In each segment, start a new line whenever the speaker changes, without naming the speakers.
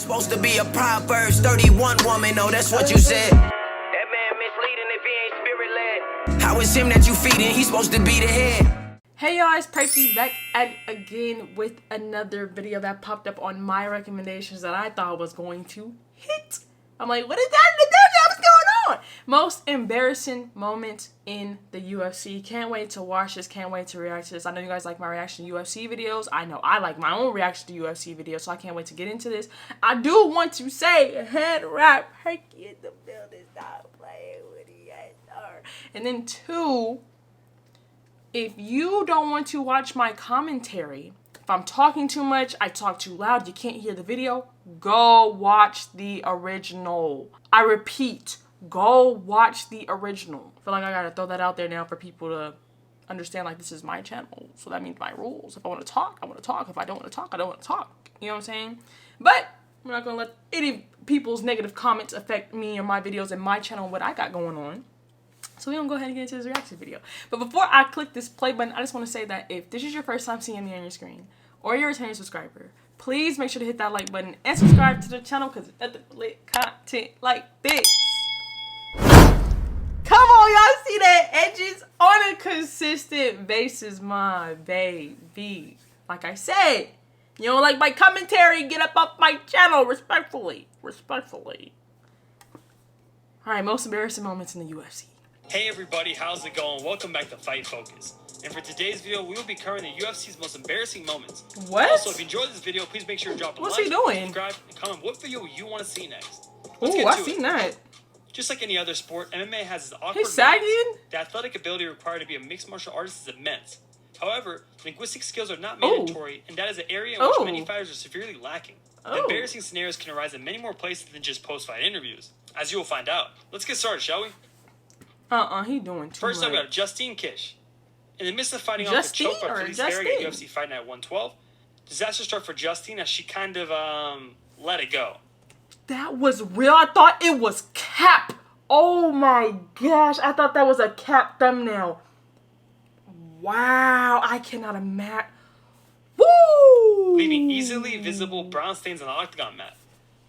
supposed to be a Proverbs 31 woman, oh, that's what you said. That man misleading if he ain't spirit-led. How is him that you feeding? He's supposed to be the head.
Hey y'all, it's Perkyy back at again with another video that popped up on my recommendations that I thought was going to hit. I'm like, what is that? What's going on? Most embarrassing moment in the UFC. Can't wait to watch this. Can't wait to react to this. I know you guys like my reaction to UFC videos. I know I like my own reaction to UFC videos, so I can't wait to get into this. I do want to say, head wrap, Perkyy in the building. Stop playing with it. And then two, if you don't want to watch my commentary, if I'm talking too much, I talk too loud, you can't hear the video, go watch the original. I repeat, go watch the original. I feel like I gotta throw that out there now for people to understand, like, this is my channel, so that means my rules. If I want to talk, I want to talk. If I don't want to talk, I don't want to talk. You know what I'm saying? But I'm not gonna let any people's negative comments affect me or my videos and my channel, what I got going on. So we're gonna go ahead and get into this reaction video. But before I click this play button, I just want to say that if this is your first time seeing me on your screen, or you're a returning subscriber, please make sure to hit that like button and subscribe to the channel because it's nothing but lit content like this. Come on, y'all see that? Edges on a consistent basis, my baby. Like I said, you don't like my commentary, get up off my channel respectfully. Respectfully. Alright, most embarrassing moments in the UFC.
Hey everybody, how's it going? Welcome back to Fight Focus. And for today's video, we will be covering the UFC's most embarrassing moments.
What?
Also, if you enjoyed this video, please make sure to drop a
What's
like,
he doing?
subscribe, and comment what video you want to see next.
Ooh, I seen that.
Just like any other sport, MMA has its awkward
He's sagging?
moments. The athletic ability required to be a mixed martial artist is immense. However, linguistic skills are not mandatory, and that is an area in which many fighters are severely lacking. The embarrassing scenarios can arise in many more places than just post-fight interviews, as you will find out. Let's get started, shall we?
He doing too much.
First up, we got Justine Kish. In the midst of fighting off a choke by Felice Herrig at UFC Fight Night 112, disaster struck for Justine as she kind of, let it go.
That was real. I thought it was cap. Oh my gosh. I thought that was a cap thumbnail. Wow. I cannot imagine. Woo!
Leaving easily visible brown stains on the octagon mat.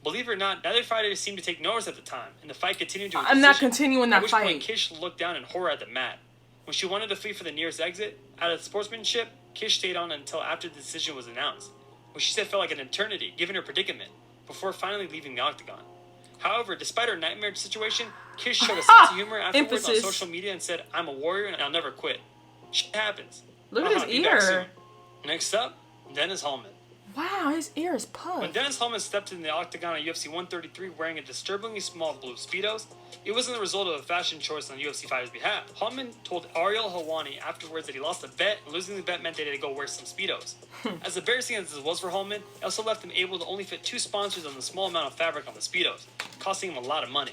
Believe it or not, neither fighter seemed to take notice at the time, and the fight continued to a decision.
I'm not continuing that fight.
At which point, Kish looked down in horror at the mat. When she wanted to flee for the nearest exit, out of sportsmanship, Kish stayed on until after the decision was announced, which she said felt like an eternity, given her predicament, before finally leaving the octagon. However, despite her nightmare situation, Kish showed a sense of humor afterwards on social media and said, "I'm a warrior and I'll never quit." Shit happens.
Look at his ear.
Next up, Dennis Hallman.
Wow, his ear is puffed.
When Dennis Hallman stepped in the octagon at UFC 133 wearing a disturbingly small blue Speedos, it wasn't the result of a fashion choice on the UFC fighter's behalf. Hallman told Ariel Helwani afterwards that he lost a bet, and losing the bet meant that he had to go wear some Speedos. As embarrassing as this was for Hallman, it also left him able to only fit 2 sponsors on the small amount of fabric on the Speedos, costing him a lot of money.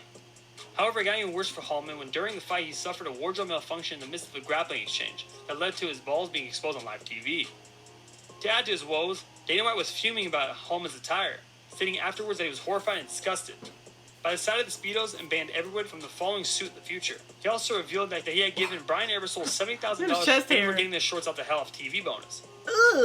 However, it got even worse for Hallman when during the fight he suffered a wardrobe malfunction in the midst of a grappling exchange that led to his balls being exposed on live TV. To add to his woes, Dana White was fuming about Hallman's attire, stating afterwards that he was horrified and disgusted by the sight of the Speedos and banned everyone from the following suit in the future. He also revealed that he had given Brian Ebersol $70,000 for getting the shorts off the hell off TV bonus.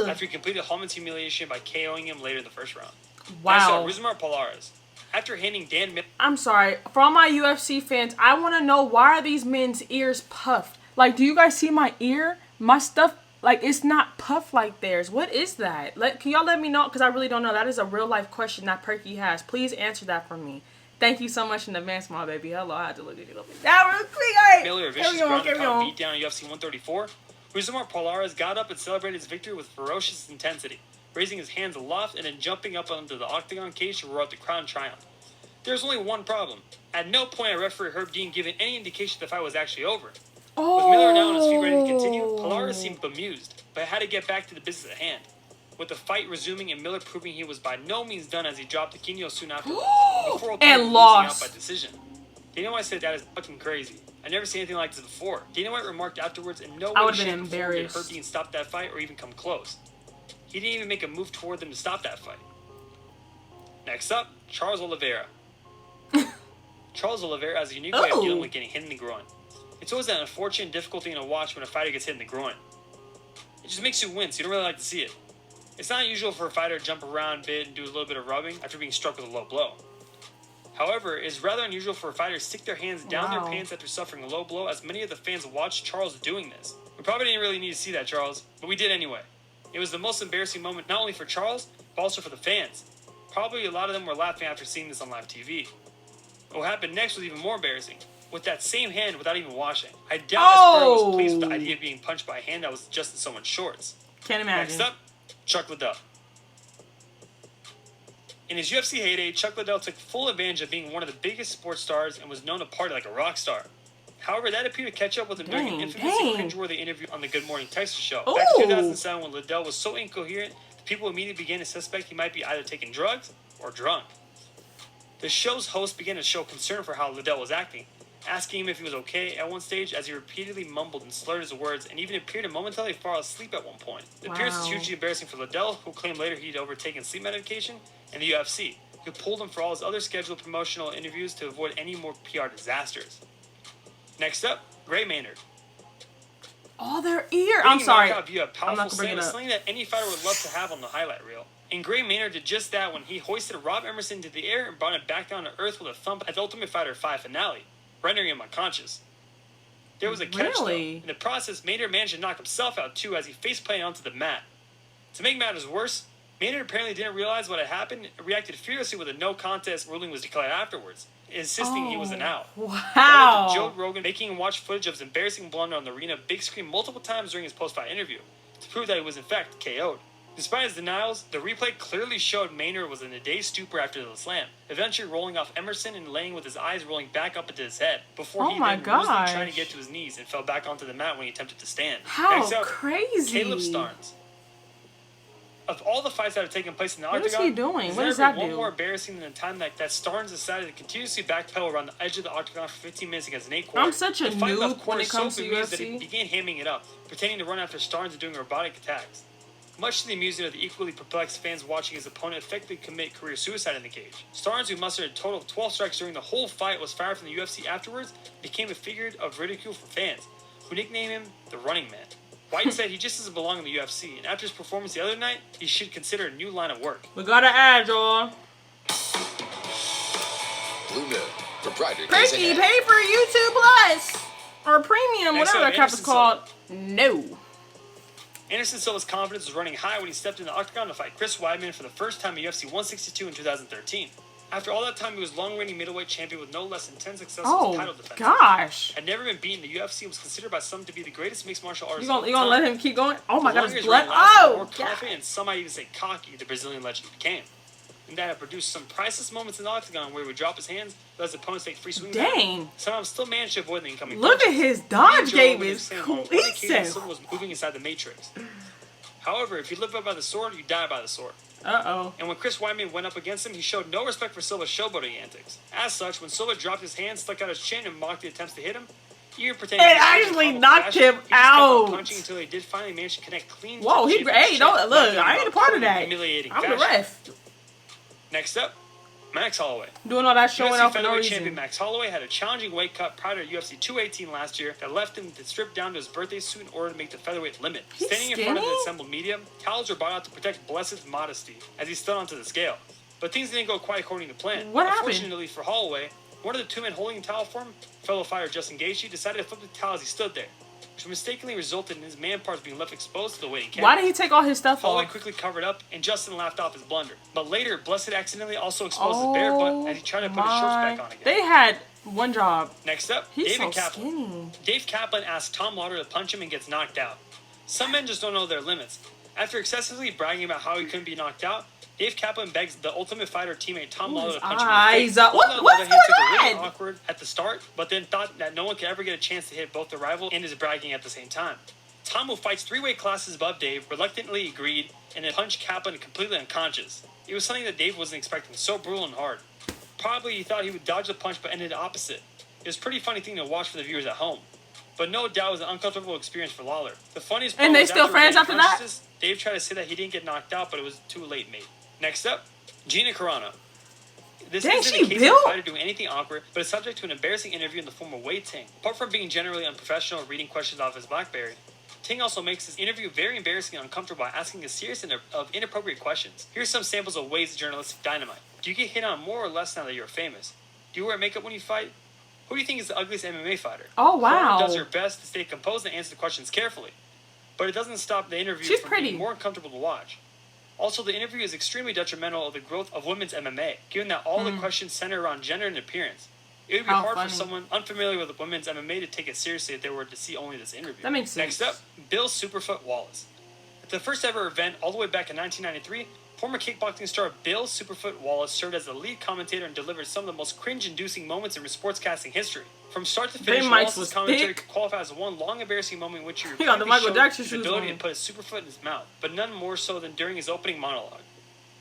After he completed Hallman's humiliation by KOing him later in the first round.
Wow.
Rizmar Polaris. After handing Dan Miller...
I'm sorry. For all my UFC fans, I want to know, why are these men's ears puffed? Like, do you guys see my ear? My stuff... Like, it's not puffed like theirs. What is that? Can y'all let me know? Because I really don't know. That is a real-life question that Perkyy has. Please answer that for me. Thank you so much in advance, my baby. Hello, I had to look at it up now real quick. All right.
Miller, a vicious ground and pound beat down at UFC 134. Rizmar Polaris got up and celebrated his victory with ferocious intensity, raising his hands aloft and then jumping up onto the octagon cage to roar out the crown triumph. There's only one problem. At no point had referee Herb Dean given any indication the fight was actually over. With Miller now on his feet ready to continue, Polaris seemed bemused, but had to get back to the business at hand. With the fight resuming and Miller proving he was by no means done as he dropped Aquino soon afterwards, before
and lost
out by decision. Dana White said that is fucking crazy. I never seen anything like this before. Dana White remarked afterwards in no way, shape, or form did Herb Dean stop that fight or even come close. He didn't even make a move toward them to stop that fight. Next up, Charles Oliveira. Charles Oliveira has a unique way of dealing with getting hit in the groin. It's always an unfortunate, difficult thing to watch when a fighter gets hit in the groin. It just makes you wince. You don't really like to see it. It's not unusual for a fighter to jump around a bit and do a little bit of rubbing after being struck with a low blow. However, it is rather unusual for a fighter to stick their hands down their pants after suffering a low blow, as many of the fans watched Charles doing this. We probably didn't really need to see that, Charles, but we did anyway. It was the most embarrassing moment not only for Charles, but also for the fans. Probably a lot of them were laughing after seeing this on live TV. What happened next was even more embarrassing. With that same hand without even washing. I doubt Aporro was pleased with the idea of being punched by a hand that was just in someone's shorts.
Can't imagine.
Next up, Chuck Liddell. In his UFC heyday, Chuck Liddell took full advantage of being one of the biggest sports stars and was known to party like a rock star. However, that appeared to catch up with him during an infamously cringeworthy interview on the Good Morning Texas show. Back in 2007, when Liddell was so incoherent, the people immediately began to suspect he might be either taking drugs or drunk. The show's host began to show concern for how Liddell was acting, asking him if he was okay at one stage as he repeatedly mumbled and slurred his words and even appeared to momentarily fall asleep at one point. The appearance was hugely embarrassing for Liddell, who claimed later he'd overtaken sleep medication, and the UFC, who pulled him for all his other scheduled promotional interviews to avoid any more PR disasters. Next up, Gray Maynard.
Oh, their ear. I'm sorry.
Via a powerful slam is something that any fighter would love to have on the highlight reel. And Gray Maynard did just that when he hoisted Rob Emerson into the air and brought him back down to earth with a thump at the Ultimate Fighter 5 finale, rendering him unconscious. There was a catch, though. In the process, Maynard managed to knock himself out, too, as he face-planted onto the mat. To make matters worse, Maynard apparently didn't realize what had happened and reacted furiously when the no contest ruling was declared afterwards, insisting he was an out.
Wow.
Joe Rogan making him watch footage of his embarrassing blunder on the arena big screen multiple times during his post-fight interview to prove that he was in fact KO'd. Despite his denials, the replay clearly showed Maynard was in a dazed stupor after the slam, eventually rolling off Emerson and laying with his eyes rolling back up into his head, before he then was trying to get to his knees and fell back onto the mat when he attempted to stand.
How crazy.
Caleb Starnes. Of all the fights that have taken place in the octagon,
what is he doing? What does that do?
One more embarrassing than the time that Starnes decided to continuously backpedal around the edge of the octagon for 15 minutes against Nate Quarry.
I'm such a noob when it comes to UFC.
That he began hamming it up, pretending to run after Starnes and doing robotic attacks. Much to the amusement of the equally perplexed fans watching his opponent effectively commit career suicide in the cage. Starnes, who mustered a total of 12 strikes during the whole fight, was fired from the UFC afterwards, became a figure of ridicule for fans, who nicknamed him the Running Man. White said he just doesn't belong in the UFC, and after his performance the other night, he should consider a new line of work.
We gotta add, y'all.
Blue Note, proprietary.
Perkyy, pay for YouTube Plus or Premium, whatever that crap is called. No.
Anderson Silva's confidence was running high when he stepped in the octagon to fight Chris Weidman for the first time in UFC 162 in 2013. After all that time, he was long-reigning middleweight champion with no less than 10 successful title defenses.
Oh, gosh.
Had never been beaten in the UFC and was considered by some to be the greatest mixed martial artist.
You gonna let him keep going? Oh, my God, his blood.
More confident, and some might even say cocky, the Brazilian legend became. And that had produced some priceless moments in the octagon where he would drop his hands, let his opponents take free swings.
Dang.
Somehow still managed to avoid the incoming
Look
punches.
at his dodge game is
cohesive. Silva was moving inside the matrix. However, if you live by the sword, you die by the sword.
Uh-oh.
And when Chris Weidman went up against him, he showed no respect for Silva's showboating antics. As such, when Silva dropped his hand, stuck out his chin, and mocked the attempts to hit him, even pretending
it actually knocked him out.
Punching until he did finally manage to connect clean.
Whoa, hey, don't look! I ain't a part of that.
Humiliating
I'm the ref.
Next up, Max Holloway.
Doing all that showing off for no
featherweight
reason.
champion Max Holloway had a challenging weight cut prior to UFC 218 last year that left him to strip down to his birthday suit in order to make the featherweight limit.
He's
Standing in front of the assembled media, towels were brought out to protect Blessed's modesty as he stood onto the scale. But things didn't go quite according to plan.
What happened?
Unfortunately for Holloway, one of the two men holding the towel for him, fellow fighter Justin Gaethje, decided to flip the towel as he stood there, which mistakenly resulted in his man parts being left exposed to the waiting camera.
Why did he take all his stuff
Holloway
off?
quickly covered up, and Justin laughed off his blunder. But later, Blessed accidentally also exposed his bare butt as he tried to put his shorts back on again.
They had one job.
Next up,
He's
David
so
Kaplan.
skinny.
Dave Kaplan asks Tom Lauder to punch him and gets knocked out. Some men just don't know their limits. After excessively bragging about how he couldn't be knocked out, Dave Kaplan begs the Ultimate Fighter teammate Tom Lauder to punch him in the face.
What's
took a really
on?
awkward at the start, but then thought that no one could ever get a chance to hit both the rival and his bragging at the same time. Tom, who fights 3 weight classes above Dave, reluctantly agreed and then punched Kaplan completely unconscious. It was something that Dave wasn't expecting, so brutal and hard. Probably he thought he would dodge the punch but ended the opposite. It was a pretty funny thing to watch for the viewers at home. But no doubt it was an uncomfortable experience for Lawler. The funniest part
and they
was
still friends after that?
Dave tried to say that he didn't get knocked out, but it was too late, mate. Next up, Gina Carano. This isn't a case of a fighter doing anything awkward, but is subject to an embarrassing interview in the form of Wei Ting. Apart from being generally unprofessional reading questions off his BlackBerry, Ting also makes this interview very embarrassing and uncomfortable by asking a series of inappropriate questions. Here's some samples of ways of journalistic dynamite. Do you get hit on more or less now that you're famous? Do you wear makeup when you fight? Who do you think is the ugliest MMA fighter?
Oh, wow.
Kroma does her best to stay composed and answer the questions carefully. But it doesn't stop the interview from being more uncomfortable to watch. Also, the interview is extremely detrimental of the growth of women's MMA, given that all the questions center around gender and appearance. It would be hard for someone unfamiliar with women's MMA to take it seriously if they were to see only this interview.
That makes sense.
Next up, Bill Superfoot Wallace. At the first ever event, all the way back in 1993, former kickboxing star Bill Superfoot Wallace served as the lead commentator and delivered some of the most cringe-inducing moments in sportscasting history. From start to finish, Wallace's commentary could qualify as one long, embarrassing moment in which he repeatedly showed his ability to put his superfoot in his mouth, but none more so than during his opening monologue.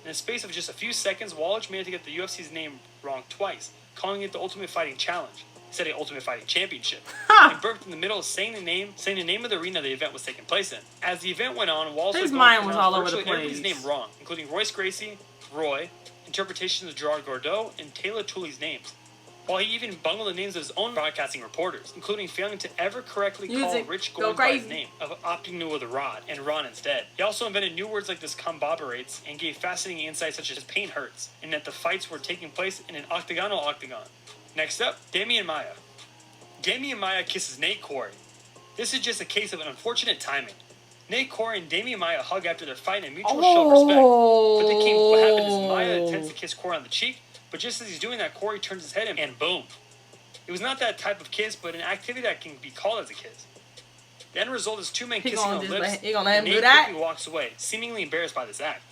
In the space of just a few seconds, Wallace managed to get the UFC's name wrong twice, calling it the Ultimate Fighting Challenge, instead of Ultimate Fighting Championship, and burped in the middle of saying the name of the arena the event was taking place in. As the event went on, Wallace was
all over the place.
Everybody's name wrong, including Royce Gracie, Roy, interpretations of Gerard Gordeau, and Taylor Tooley's names. While he even bungled the names of his own broadcasting reporters, including failing to ever correctly call Rich Gordon by his name, of opting to with a rod and Ron instead. He also invented new words like discombobulates and gave fascinating insights such as pain hurts, and that the fights were taking place in an octagonal octagon. Next up, Damian Maia. Damian Maia kisses Nate Corey. This is just a case of an unfortunate timing. Nate Corey and Damian Maia hug after their fight in a mutual show of respect. But what happened is Maia attempts to kiss Corey on the cheek, but just as he's doing that, Corey turns his head and boom. It was not that type of kiss, but an activity that can be called as a kiss. The end result is two men kissing on the lips, and Nate quickly walks away, seemingly embarrassed by this act.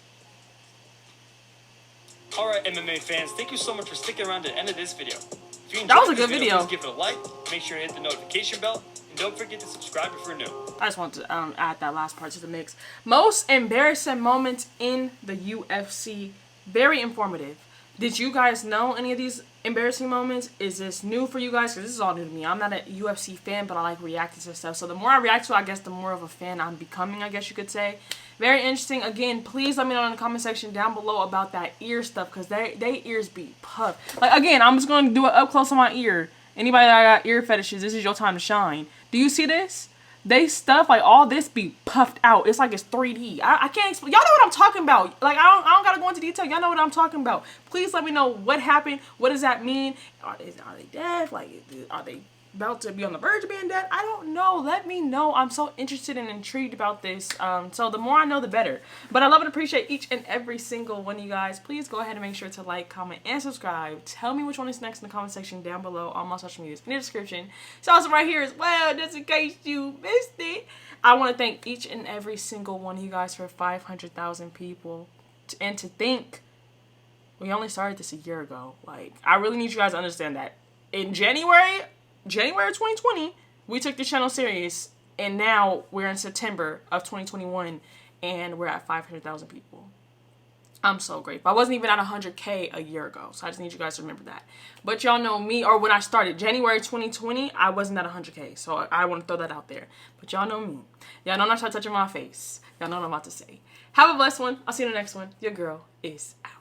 Alright, MMA fans, thank you so much for sticking around to the end of this video. If you enjoyed this video, please give it a like, make sure to hit the notification bell, and don't forget to subscribe if you're new.
I just want to add that last part to the mix. Most embarrassing moments in the UFC. Very informative. Did you guys know any of these embarrassing moments? Is this new for you guys? Because this is all new to me. I'm not a UFC fan, but I like reacting to stuff. So the more I react to it, I guess the more of a fan I'm becoming, I guess you could say. Very interesting. Again, please let me know in the comment section down below about that ear stuff, because they ears be puffed. Like, again, I'm just going to do it up close on my ear. Anybody that got ear fetishes, this is your time to shine. Do you see this? They stuff like all this be puffed out. It's like it's 3D. I can't explain. Y'all know what I'm talking about. Like, I don't gotta go into detail. Y'all know what I'm talking about. Please let me know what happened. What does that mean? Are they dead? Like, are they about to be on the verge of being dead? I don't know. Let me know. I'm so interested and intrigued about this. So the more I know, the better. But I love and appreciate each and every single one of you guys. Please go ahead and make sure to like, comment, and subscribe. Tell me which one is next in the comment section down below. All my social medias in the description. It's also right here as well, just in case you missed it. I want to thank each and every single one of you guys for 500,000 people. And to think, we only started this a year ago. Like, I really need you guys to understand that. In January 2020, we took the channel serious, and now we're in September of 2021, and we're at 500,000 people. I'm so grateful. I wasn't even at 100K a year ago, so I just need you guys to remember that. But y'all know me, or when I started, January 2020, I wasn't at 100K, so I want to throw that out there. But y'all know me. Y'all know I'm not touching my face. Y'all know what I'm about to say. Have a blessed one. I'll see you in the next one. Your girl is out.